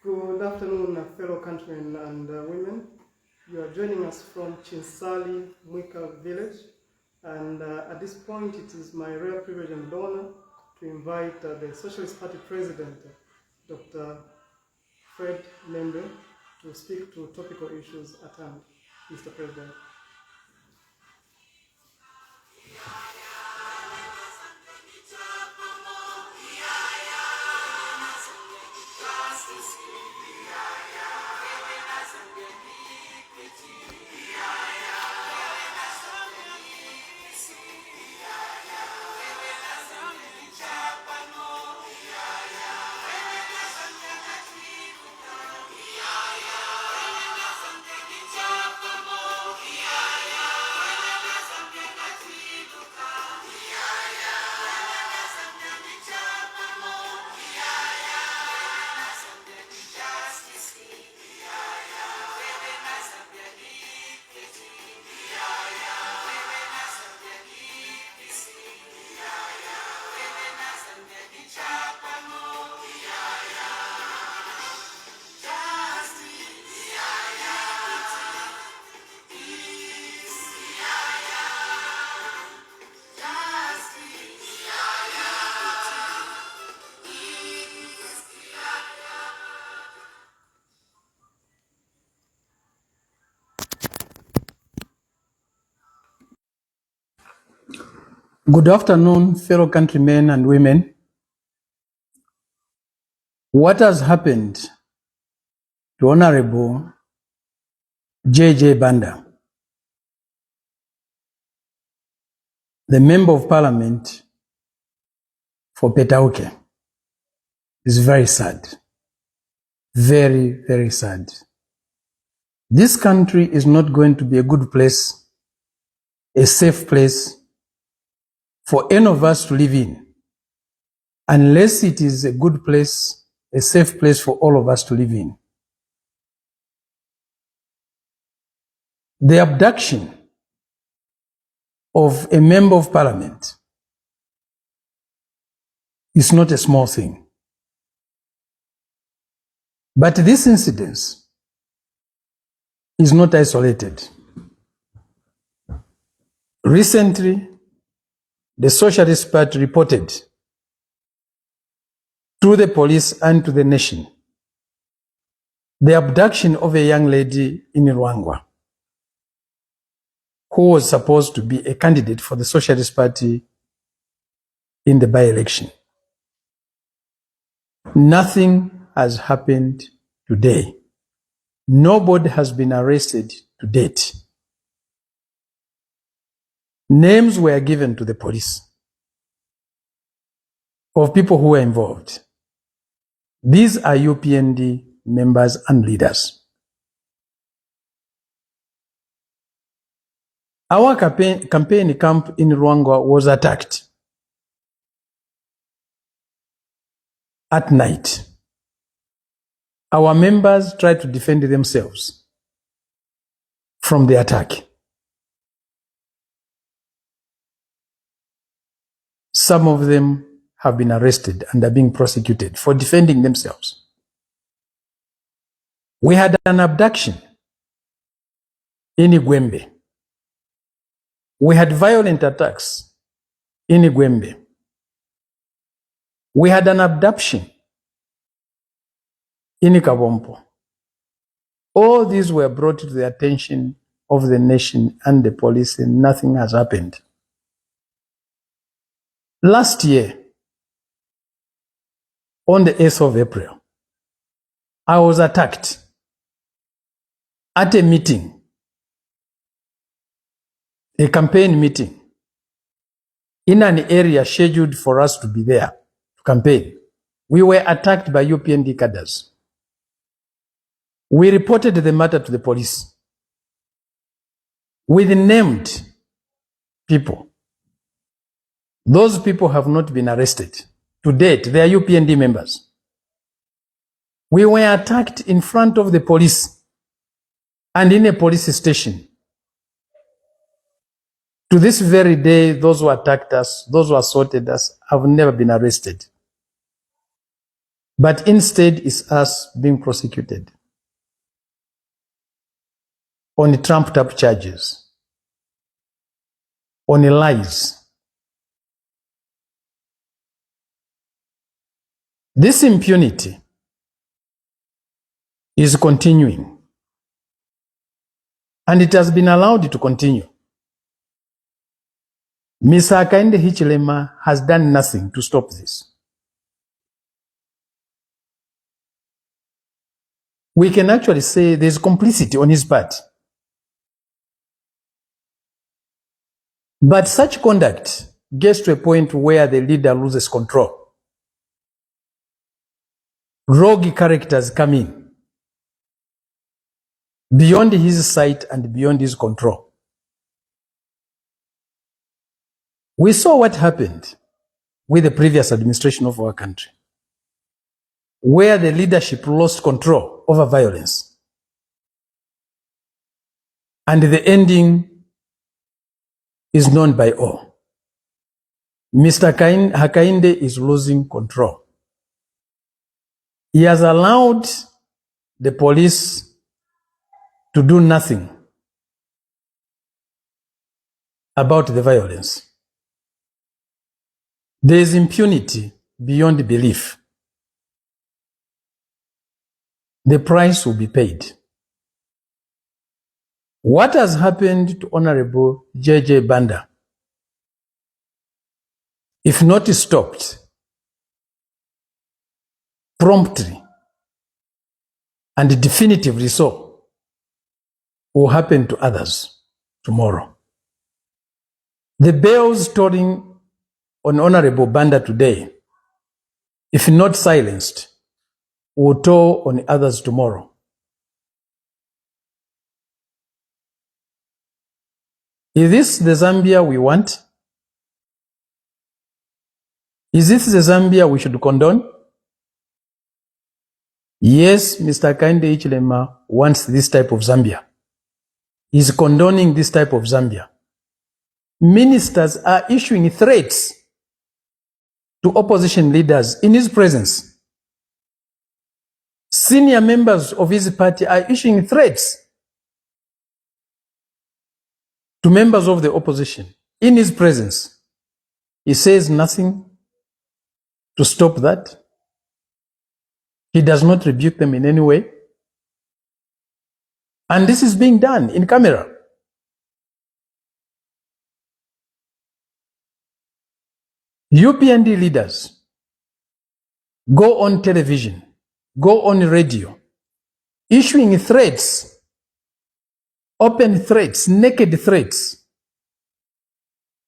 Good afternoon, fellow countrymen and women. You are joining us from Chinsali, Mwika village. And at this point, it is my rare privilege and honor to invite the Socialist Party President, Dr. Fred Membe, to speak to topical issues at hand. Mr. President. Good afternoon, fellow countrymen and women. What has happened to Honorable J.J. Banda, the Member of Parliament for Petauke, is very sad. Very, very sad. This country is not going to be a good place, a safe place for any of us to live in, unless it is a good place, a safe place for all of us to live in. The abduction of a member of parliament is not a small thing. But this incident is not isolated. Recently, the Socialist Party reported to the police and to the nation the abduction of a young lady in Rwangwa who was supposed to be a candidate for the Socialist Party in the by-election. Nothing has happened today. Nobody has been arrested to date. Names were given to the police of people who were involved. These are UPND members and leaders. Our campaign camp in Rwangwa was attacked at night. Our members tried to defend themselves from the attack. Some of them have been arrested and are being prosecuted for defending themselves. We had an abduction in Igwembe. We had violent attacks in Igwembe. We had an abduction in Kabompo. All these were brought to the attention of the nation and the police, and nothing has happened. Last year, on the 8th of April, I was attacked at a meeting, a campaign meeting, in an area scheduled for us to be there to campaign. We were attacked by UPND cadres. We reported the matter to the police. We named people. Those people have not been arrested. To date, they are UPND members. We were attacked in front of the police and in a police station. To this very day, those who attacked us, those who assaulted us, have never been arrested. but instead is us being prosecuted on trumped-up charges, on lies. This impunity is continuing, and it has been allowed to continue. Mr. Hakainde Hichilema has done nothing to stop this. We can actually say there's complicity on his part. But such conduct gets to a point where the leader loses control. Rogue characters come in, beyond his sight and beyond his control. We saw what happened with the previous administration of our country, where the leadership lost control over violence. And the ending is known by all. Mr. Hakainde is losing control. He has allowed the police to do nothing about the violence. There is impunity beyond belief. The price will be paid. What has happened to Honorable J.J. Banda, if not stopped promptly and definitively so, will happen to others tomorrow. The bells tolling on Honorable Banda today, if not silenced, will toll on others tomorrow. Is this the Zambia we want? Is this the Zambia we should condone? Yes, Mr. Hakainde Hichilema wants this type of Zambia. He's condoning this type of Zambia. Ministers are issuing threats to opposition leaders in his presence. Senior members of his party are issuing threats to members of the opposition in his presence. He says nothing to stop that. He does not rebuke them in any way. And this is being done in camera. UPND leaders go on television, go on radio, issuing threats, open threats, naked threats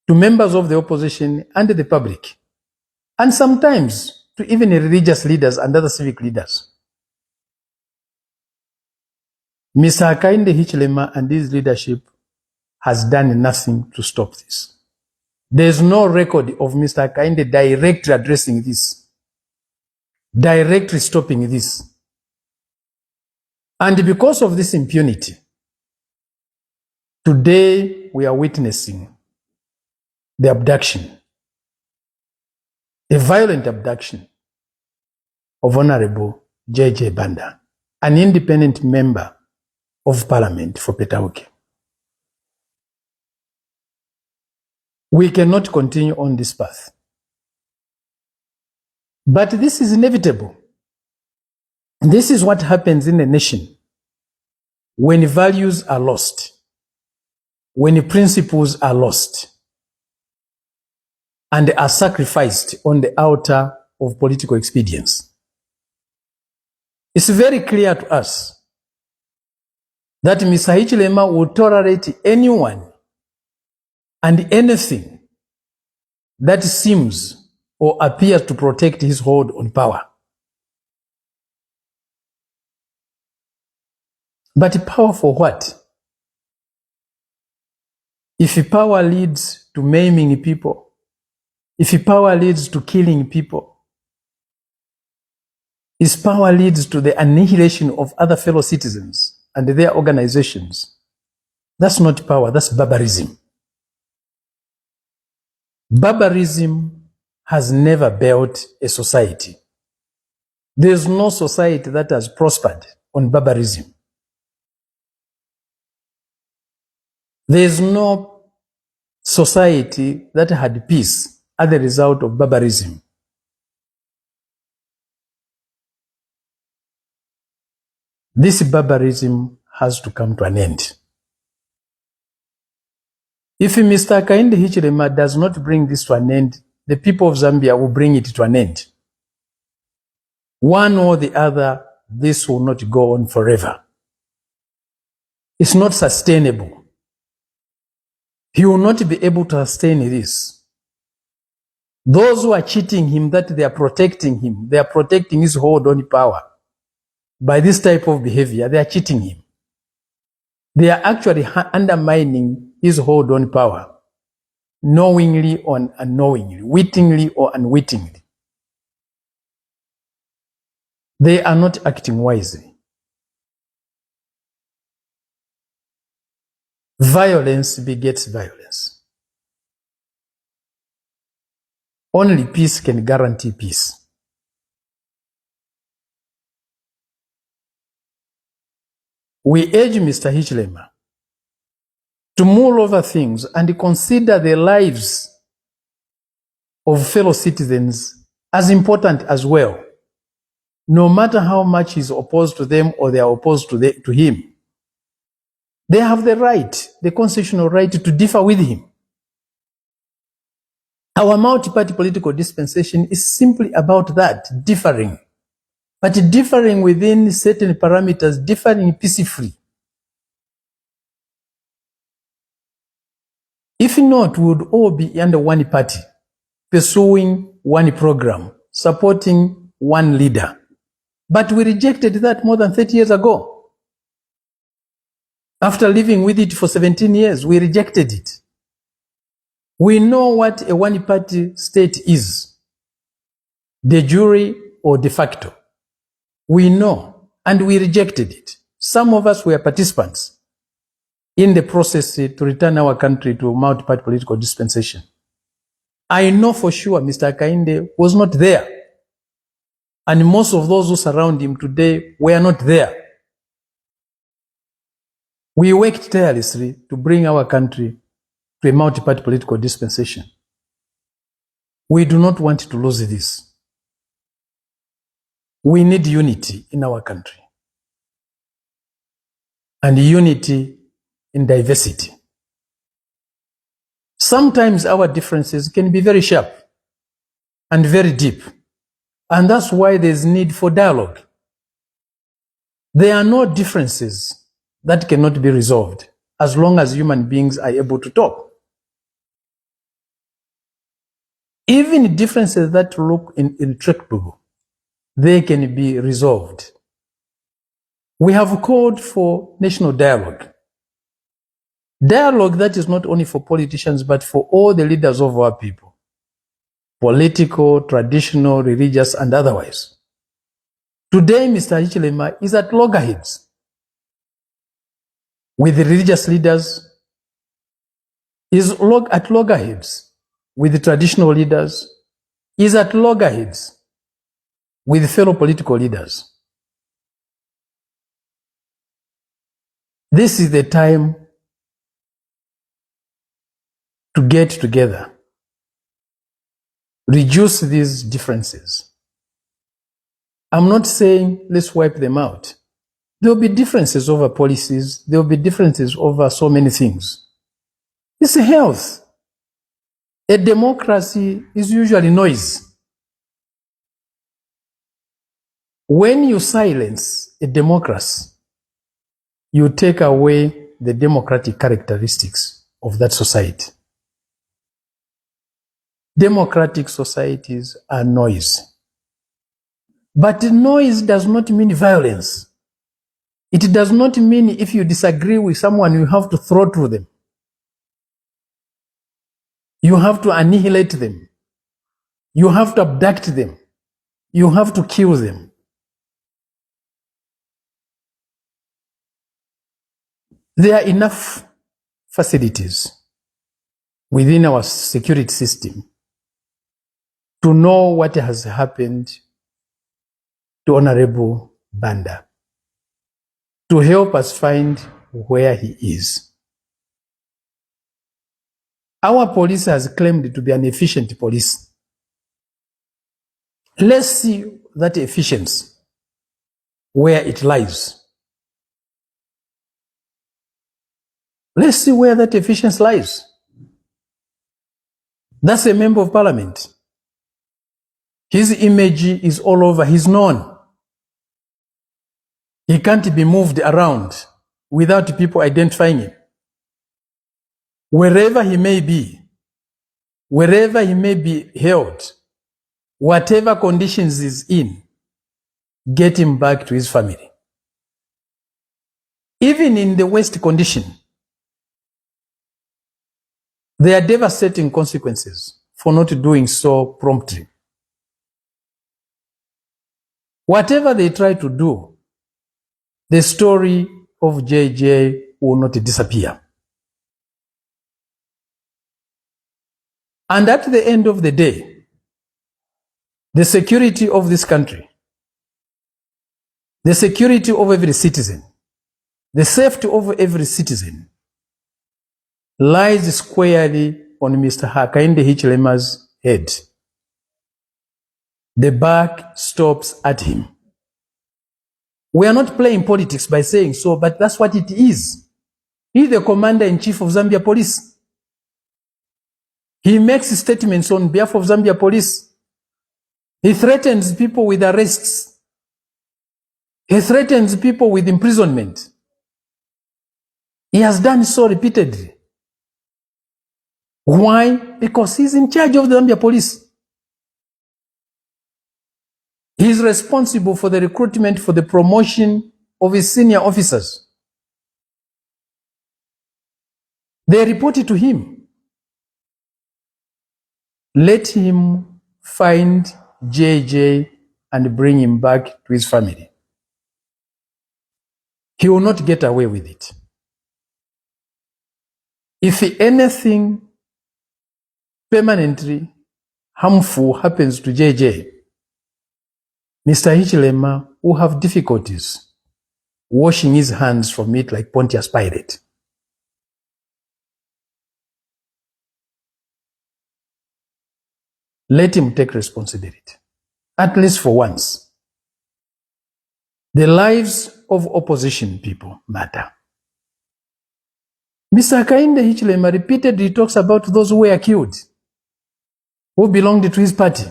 to members of the opposition and the public, and sometimes to even religious leaders and other civic leaders. Mr. Hakainde Hichilema and his leadership has done nothing to stop this. There is no record of Mr. Hakainde directly addressing this, directly stopping this. And because of this impunity, today we are witnessing the abduction, a violent abduction of Honorable J.J. Banda, an independent member of Parliament for Petauke. We cannot continue on this path. But this is inevitable. This is what happens in a nation when values are lost, when principles are lost, and are sacrificed on the altar of political expedience. It's very clear to us that Mr. Hichilema will tolerate anyone and anything that seems or appears to protect his hold on power. But power for what? If power leads to maiming people, if power leads to killing people, if power leads to the annihilation of other fellow citizens and their organizations, that's not power, that's barbarism. Barbarism has never built a society. There's no society that has prospered on barbarism. There's no society that had peace as a result of barbarism. This barbarism has to come to an end. If Mr. Hakainde Hichilema does not bring this to an end, the people of Zambia will bring it to an end. One or the other, this will not go on forever. It's not sustainable. He will not be able to sustain this. Those who are cheating him, that they are protecting him, they are protecting his hold on power. By this type of behavior, they are cheating him. They are actually undermining his hold on power, knowingly or unknowingly, wittingly or unwittingly. They are not acting wisely. Violence begets violence. Only peace can guarantee peace. We urge Mr. Hichilema to mull over things and consider the lives of fellow citizens as important as well, no matter how much he's opposed to them or they are opposed to him. They have the right, the constitutional right, to differ with him. Our multi-party political dispensation is simply about that, differing. But differing within certain parameters, differing peacefully. If not, we would all be under one party, pursuing one program, supporting one leader. But we rejected that more than 30 years ago. After living with it for 17 years, we rejected it. We know what a one-party state is, de jure or de facto. We know, and we rejected it. Some of us were participants in the process to return our country to multi-party political dispensation. I know for sure Mr. Hakainde was not there. And most of those who surround him today were not there. We worked tirelessly to bring our country to a multi-party political dispensation. We do not want to lose this. We need unity in our country. And unity in diversity. Sometimes our differences can be very sharp and very deep. And that's why there's need for dialogue. There are no differences that cannot be resolved as long as human beings are able to talk. Even differences that look intractable, they can be resolved. We have called for national dialogue. Dialogue that is not only for politicians, but for all the leaders of our people. Political, traditional, religious, and otherwise. Today, Mr. Hichilema is at loggerheads with the religious leaders, is at loggerheads with the traditional leaders, is at loggerheads with fellow political leaders. This is the time to get together, reduce these differences. I'm not saying let's wipe them out. There will be differences over policies. There will be differences over so many things. It's health. A democracy is usually noise. When you silence a democracy, you take away the democratic characteristics of that society. Democratic societies are noise. But noise does not mean violence. It does not mean if you disagree with someone, you have to throttle them. You have to annihilate them. You have to abduct them. You have to kill them. There are enough facilities within our security system to know what has happened to Honorable Banda to help us find where he is. Our police has claimed to be an efficient police. Let's see that efficiency, where it lies. Let's see where that efficiency lies. That's a member of parliament. His image is all over. He's known. He can't be moved around without people identifying him. Wherever he may be held, whatever conditions he's in, get him back to his family. Even in the worst condition, there are devastating consequences for not doing so promptly. Whatever they try to do, the story of JJ will not disappear. And at the end of the day, the security of this country, the security of every citizen, the safety of every citizen lies squarely on Mr. Hakainde Hichilema's head. The buck stops at him. We are not playing politics by saying so, but that's what it is. He's the commander-in-chief of Zambia Police. He makes statements on behalf of Zambia Police. He threatens people with arrests. He threatens people with imprisonment. He has done so repeatedly. Why? Because he's in charge of the Zambia Police. He's responsible for the recruitment, for the promotion of his senior officers. They reported to him. Let him find JJ and bring him back to his family. He will not get away with it. If anything permanently harmful happens to JJ, Mr. Hichilema will have difficulties washing his hands from it like Pontius Pilate. Let him take responsibility, at least for once. The lives of opposition people matter. Mr. Hakainde Hichilema repeatedly talks about those who were killed, who belonged to his party.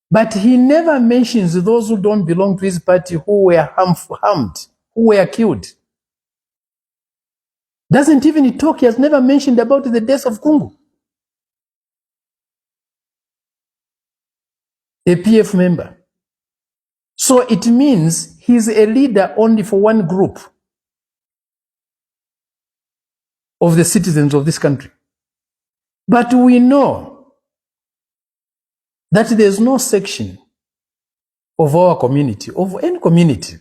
But he never mentions those who don't belong to his party who were harmed, who were killed. Doesn't even talk, he has never mentioned about the death of Kungu, a PF member. So it means he's a leader only for one group of the citizens of this country. But we know that there's no section of our community, of any community,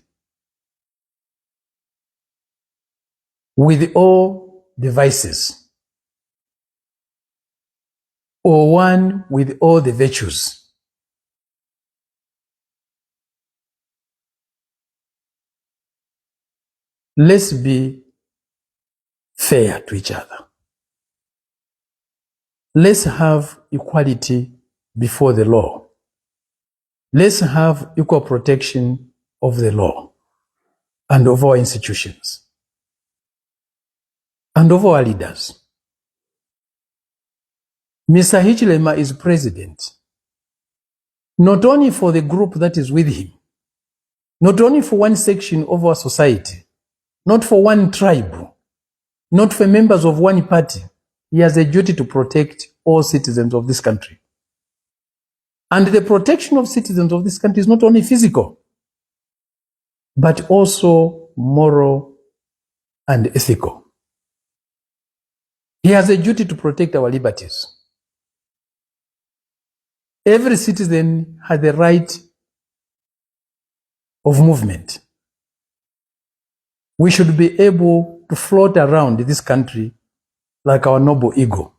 with all the vices, or one with all the virtues. Let's be fair to each other. Let's have equality before the law. Let's have equal protection of the law and of our institutions and of our leaders. Mr. Hichilema is president, not only for the group that is with him, not only for one section of our society, not for one tribe, not for members of one party. He has a duty to protect all citizens of this country. And the protection of citizens of this country is not only physical, but also moral and ethical. He has a duty to protect our liberties. Every citizen has the right of movement. We should be able to float around this country like our noble eagle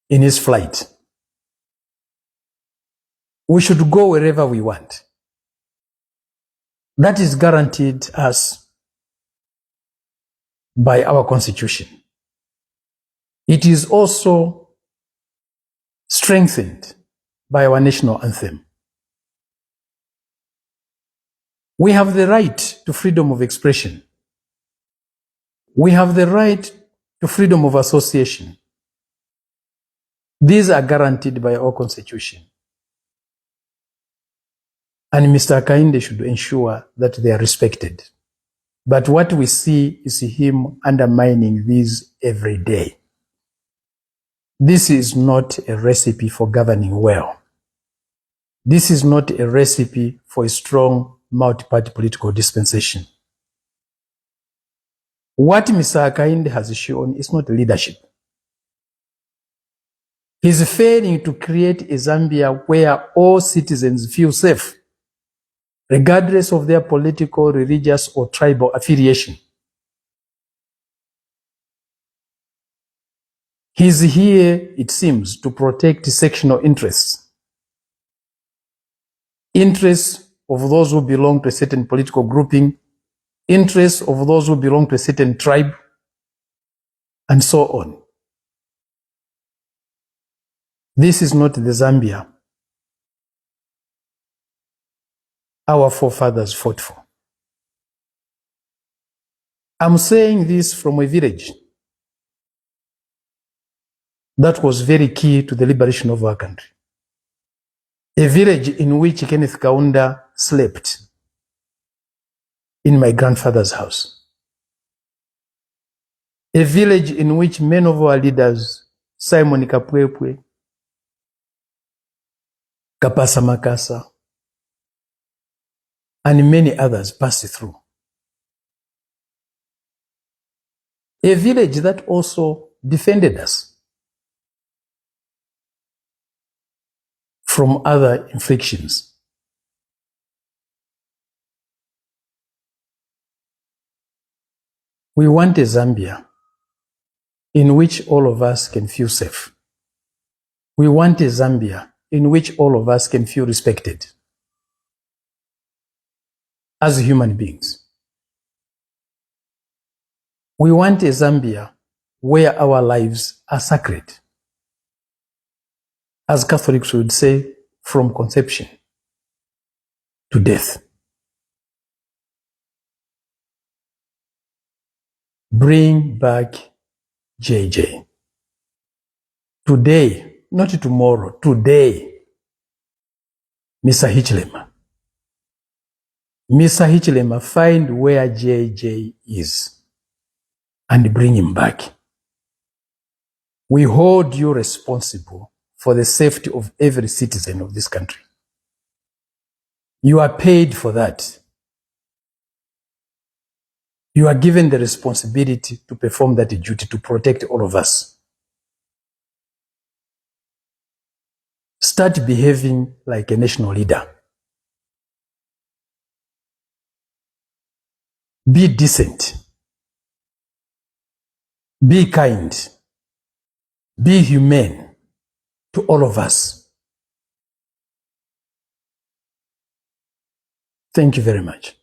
in his flight. We should go wherever we want. That is guaranteed us by our constitution. It is also strengthened by our national anthem. We have the right to freedom of expression. We have the right to freedom of association. These are guaranteed by our constitution. And Mr. Hakainde should ensure that they are respected. But what we see is him undermining these every day. This is not a recipe for governing well. This is not a recipe for a strong multi-party political dispensation. What Mr. Hakainde has shown is not leadership. He's failing to create a Zambia where all citizens feel safe, regardless of their political, religious, or tribal affiliation. He's here, it seems, to protect sectional interests. Interests of those who belong to a certain political grouping, interests of those who belong to a certain tribe, and so on. This is not the Zambia our forefathers fought for. I'm saying this from a village that was very key to the liberation of our country. A village in which Kenneth Kaunda slept in my grandfather's house. A village in which many of our leaders, Simon Kapwepwe, Kapasa Makasa, and many others passed through. A village that also defended us from other inflictions. We want a Zambia in which all of us can feel safe. We want a Zambia in which all of us can feel respected as human beings. We want a Zambia where our lives are sacred. As Catholics would say, from conception to death. Bring back JJ. Today, not tomorrow, today, Mr. Hichilema. Mr. Hichilema, find where JJ is and bring him back. We hold you responsible for the safety of every citizen of this country. You are paid for that. You are given the responsibility to perform that duty to protect all of us. Start behaving like a national leader. Be decent. Be kind. Be humane to all of us. Thank you very much.